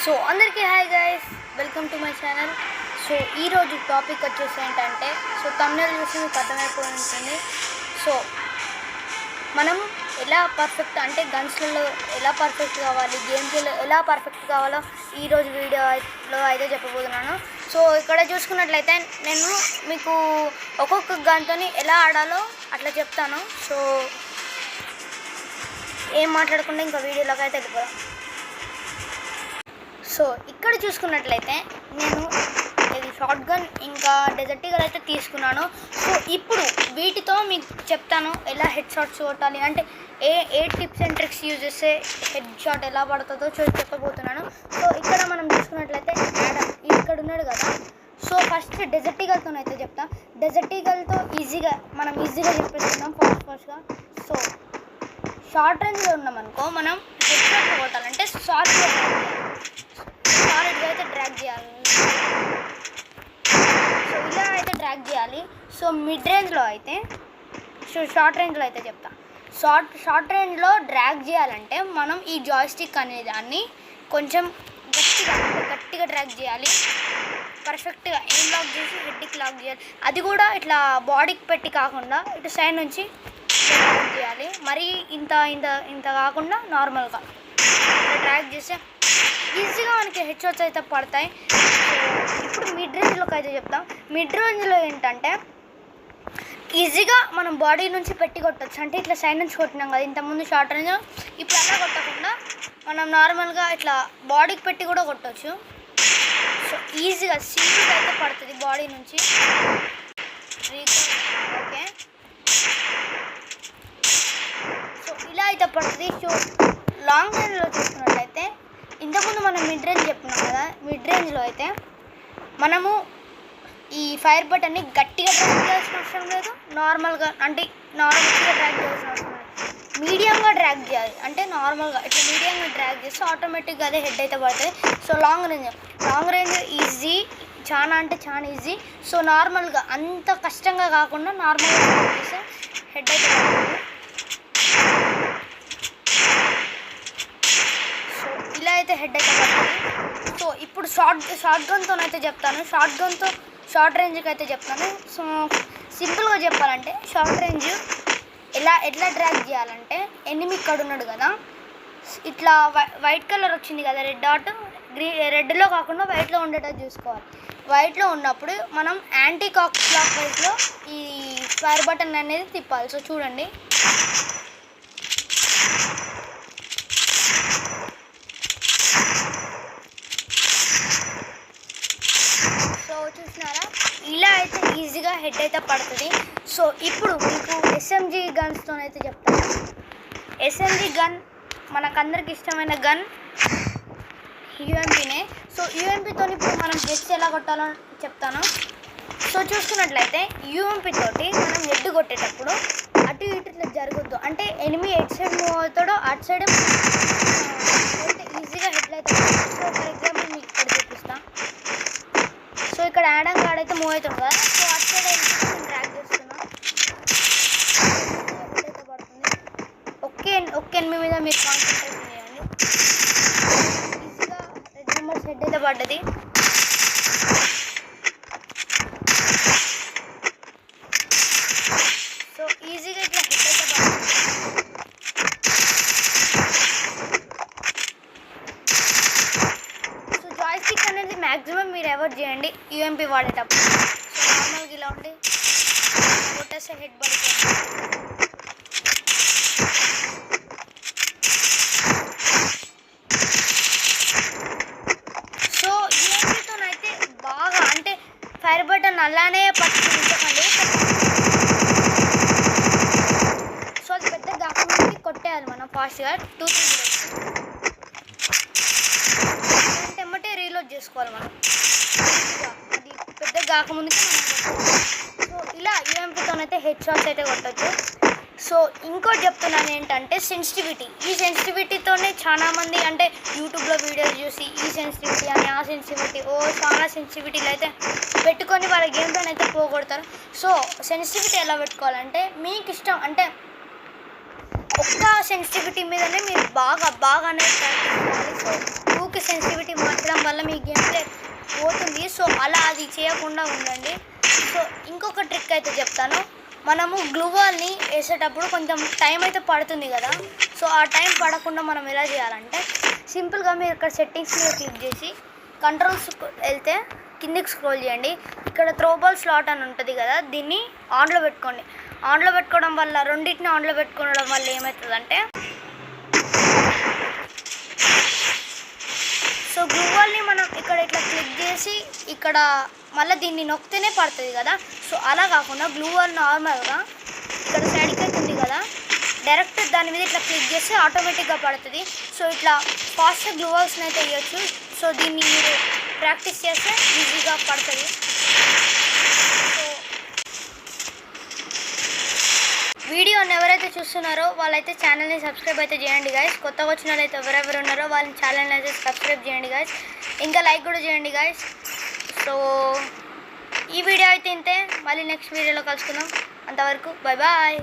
So అందరికీ hi guys, welcome to my channel. So ఈరోజు topic వచ్చేసి ఏంటంటే, సో తమిళ చూసి మీకు అర్థమైపోయి ఉంటుంది. సో మనం ఎలా పర్ఫెక్ట్ అంటే గన్స్లలో ఎలా పర్ఫెక్ట్ కావాలి, గేమ్స్లో ఎలా పర్ఫెక్ట్ కావాలో ఈరోజు వీడియోలో అయితే చెప్పబోతున్నాను. సో ఇక్కడ చూసుకున్నట్లయితే నేను మీకు ఒక్కొక్క గన్తో ఎలా ఆడాలో అట్లా చెప్తాను. సో ఏం మాట్లాడకుండా ఇంకా వీడియోలోకి అయితే వెళ్ళిపోదాం. సో ఇక్కడ చూసుకున్నట్లయితే నేను ఇది షార్ట్ గన్ ఇంకా డెజర్ట్ ఈగల్ అయితే తీసుకున్నాను. సో ఇప్పుడు వీటితో మీకు చెప్తాను ఎలా హెడ్ షాట్స్ కొట్టాలి, అంటే ఏ టిప్స్ అండ్ ట్రిక్స్ యూజ్ చేస్తే హెడ్ షాట్ ఎలా పడుతుందో చెప్పబోతున్నాను. సో ఇక్కడ మనం చూసుకున్నట్లయితే యాడమ్ ఇక్కడ ఉన్నాడు కదా. సో ఫస్ట్ డెజర్ట్ ఈగల్తో అయితే చెప్తాం. డెజర్ట్ ఈగల్తో మనం ఈజీగా చెప్పేస్తున్నాం ఫాస్ట్గా. సో షార్ట్ రేంజ్లో ఉన్నామనుకో, మనం హెడ్ షాట్ కొట్టాలంటే సాలిడ్గా అయితే డ్రాగ్ చేయాలి. సో ఇలా అయితే డ్రాగ్ చేయాలి. సో మిడ్ రేంజ్లో అయితే షార్ట్ రేంజ్లో అయితే చెప్తా. షార్ట్ రేంజ్లో డ్రాగ్ చేయాలంటే మనం ఈ జాయ్స్టిక్ అనే దాన్ని కొంచెం గట్టిగా డ్రాగ్ చేయాలి. పర్ఫెక్ట్గా ఏం లాక్ చేసి హెడ్కి లాక్ చేయాలి. అది కూడా ఇట్లా బాడీకి పెట్టి కాకుండా ఇటు సైడ్ నుంచి డ్రాగ్ చేయాలి. మరీ ఇంత కాకుండా నార్మల్గా డ్రాగ్ చేస్తే ఈజీగా మనకి హెడ్ షాట్స్ అయితే పడతాయి. ఇప్పుడు మిడ్ రేంజ్లోకి అయితే చెప్తాం. మిడ్ రేంజ్లో ఏంటంటే ఈజీగా మనం బాడీ నుంచి పెట్టి కొట్టచ్చు. అంటే ఇట్లా సైడ్ నుంచి కొట్టినాం కదా ఇంతకుముందు షార్ట్ రేంజ్, ఇప్పుడు అలా కొట్టకుండా మనం నార్మల్గా ఇట్లా బాడీకి పెట్టి కూడా కొట్టచ్చు. సో ఈజీగా సింపుల్గా అయితే పడుతుంది బాడీ నుంచి. ఓకే, సో ఇలా అయితే పడుతుంది. సో లాంగ్ రేంజ్లో చూసుకున్నట్లయితే ఇంతకుముందు మనం మిడ్ రేంజ్ చెప్పుకున్నాం కదా. మిడ్ రేంజ్లో అయితే మనము ఈ ఫైర్ బటన్ని గట్టిగా డ్రాగ్ చేయాల్సిన అవసరం లేదు, నార్మల్గా డ్రాగ్ చేయాల్సిన అవసరం లేదు. మీడియంగా డ్రాగ్ చేయాలి. అంటే నార్మల్గా ఇట్లా మీడియంగా డ్రాగ్ చేస్తే ఆటోమేటిక్గా అదే హెడ్ అయితే పడుతుంది. సో లాంగ్ రేంజ్ ఈజీ, చాలా అంటే చాలా ఈజీ. సో నార్మల్గా అంత కష్టంగా కాకుండా నార్మల్గా డ్రాగ్ చేస్తే హెడ్ అయితే పడుతుంది. ఇలా అయితే హెడ్ అయితే పడుతుంది. సో ఇప్పుడు షార్ట్ గన్తో అయితే చెప్తాను. షార్ట్ రేంజ్కి అయితే చెప్తాను. సో సింపుల్గా చెప్పాలంటే షార్ట్ రేంజ్ ఎట్లా డ్రాగ్ చేయాలంటే, ఎనిమి ఇక్కడ ఉన్నాడు కదా, ఇట్లా వైట్ కలర్ వచ్చింది కదా రెడ్ డాట్, రెడ్లో కాకుండా వైట్లో ఉండేటట్టు చూసుకోవాలి. వైట్లో ఉన్నప్పుడు మనం యాంటీ క్లాక్ వైజ్లో ఈ ఫైర్ బటన్ అనేది తిప్పాలి. సో చూడండి, చూసినారా, ఇలా అయితే ఈజీగా హెడ్ అయితే పడుతుంది. సో ఇప్పుడు మీకు ఎస్ఎంజీ గన్స్తో అయితే చెప్తాను. ఎస్ఎంజీ గన్ మనకందరికి ఇష్టమైన గన్ యూఎంపీనే. సో యూఎంపీతో ఇప్పుడు మనం హెడ్స్ ఎలా కొట్టాలో చెప్తాను. సో చూసుకున్నట్లయితే యూఎంపీ తోటి మనం హెడ్ కొట్టేటప్పుడు అటు ఇటు ఇట్లా జరగద్దు. అంటే ఎనిమిది ఎటు సైడ్ మూవ్ అవుతాడో అటు సైడ్ అయితే ఈజీగా హెడ్ అయితే. సో ఫర్ ఎగ్జాంపుల్ మీకు ఇక్కడ చూపిస్తాను. సో ఇక్కడ యాడమ్ కార్డ్ అయితే మూవ్ అవుతుంది కదా. సో అటు సైడ్ నేను డ్రాగ్ చేస్తున్నా, అయితే పడుతుంది. ఒక్క ఎనిమిది మీద మీరు కాన్సన్ట్రేషన్ చేయండి. ఈజీగా రెడ్ నెంబర్స్ హెడ్ అయితే పడ్డది. సో ఈజీగా ఇట్లా హెడ్ అయితే పడుతుంది. జాయ్స్టిక్ అనేది మ్యాక్సిమం మీరు అవాయిడ్ చేయండి యూఎంపీ వాడేటప్పుడు. సో నార్మల్గా ఇలా ఉండి కొట్టేస్తే హెడ్ పడుతుంది. సో యూఎంపీతోనైతే బాగా అంటే ఫైర్ బటన్ అలానే పట్టుకుంటుందండి. సో అది పెద్ద కాకుండా కొట్టేయాలి మనం ఫాస్ట్గా 2-3 మినిట్స్ రీలోడ్ చేసుకోవాలి మనం. అది పెద్ద కాకముందుకే మనం. సో ఇలా యూఎంపీతోనైతే హెడ్ షాట్స్ అయితే కొట్టచ్చు. సో ఇంకోటి చెప్తున్నాను ఏంటంటే సెన్సిటివిటీ. ఈ సెన్సిటివిటీతోనే చాలామంది అంటే యూట్యూబ్లో వీడియోస్ చూసి ఈ సెన్సిటివిటీ అని ఆ సెన్సిటివిటీ చాలా సెన్సిటివిటీలు అయితే పెట్టుకొని వాళ్ళ గేమ్తో అయితే పోగొడతారు. సో సెన్సిటివిటీ ఎలా పెట్టుకోవాలంటే మీకు ఇష్టం, అంటే ఒక్క సెన్సిటివిటీ మీదనే మీరు బాగా అనేది ప్రాక్టీస్ చేయాలి. సో ఊకి సెన్సిటివిటీ చేయడం వల్ల మీ గేమ్ ప్లే పోతుంది. సో అలా అది చేయకుండా ఉండండి. సో ఇంకొక ట్రిక్ అయితే చెప్తాను. మనము గ్లూ వాల్ని వేసేటప్పుడు కొంచెం టైం అయితే పడుతుంది కదా. సో ఆ టైం పడకుండా మనం ఎలా చేయాలంటే సింపుల్గా మీరు ఇక్కడ సెట్టింగ్స్ మీద క్లిక్ చేసి కంట్రోల్స్ వెళ్తే కిందికి స్క్రోల్ చేయండి. ఇక్కడ త్రోబాల్ స్లాట్ అని ఉంటుంది కదా, దీన్ని ఆన్లో పెట్టుకోండి. ఆన్లో పెట్టుకోవడం వల్ల రెండింటిని ఆన్లో పెట్టుకోవడం వల్ల ఏమవుతుందంటే సో గ్లూ వాల్ని మనం ఇక్కడ ఇట్లా క్లిక్ చేసి ఇక్కడ మళ్ళీ దీన్ని నొక్కితేనే పడుతుంది కదా. సో అలా కాకుండా గ్లూ వాల్ నార్మల్గా ఇక్కడ సైడ్కి అయితే ఉంది కదా, డైరెక్ట్ దాని మీద ఇట్లా క్లిక్ చేస్తే ఆటోమేటిక్గా పడుతుంది. సో ఇట్లా ఫాస్ట్గా గ్లూ వాల్స్ని అయితే వేయచ్చు. సో దీన్ని మీరు ప్రాక్టీస్ చేస్తే ఈజీగా పడుతుంది. సో వీడియోని ఎవరైతే చూస్తున్నారో వాళ్ళైతే ఛానల్ని సబ్స్క్రైబ్ అయితే చేయండి గైస్. కొత్తగా వచ్చిన వాళ్ళైతే ఎవరెవరు ఉన్నారో వాళ్ళని ఛానల్ని అయితే సబ్స్క్రైబ్ చేయండి గైస్. ఇంకా లైక్ కూడా చేయండి గైస్. సో ఈ వీడియో అయితే ఇంతే, మళ్ళీ నెక్స్ట్ వీడియోలో కలుసుకుందాం. అంతవరకు బాయ్ బాయ్.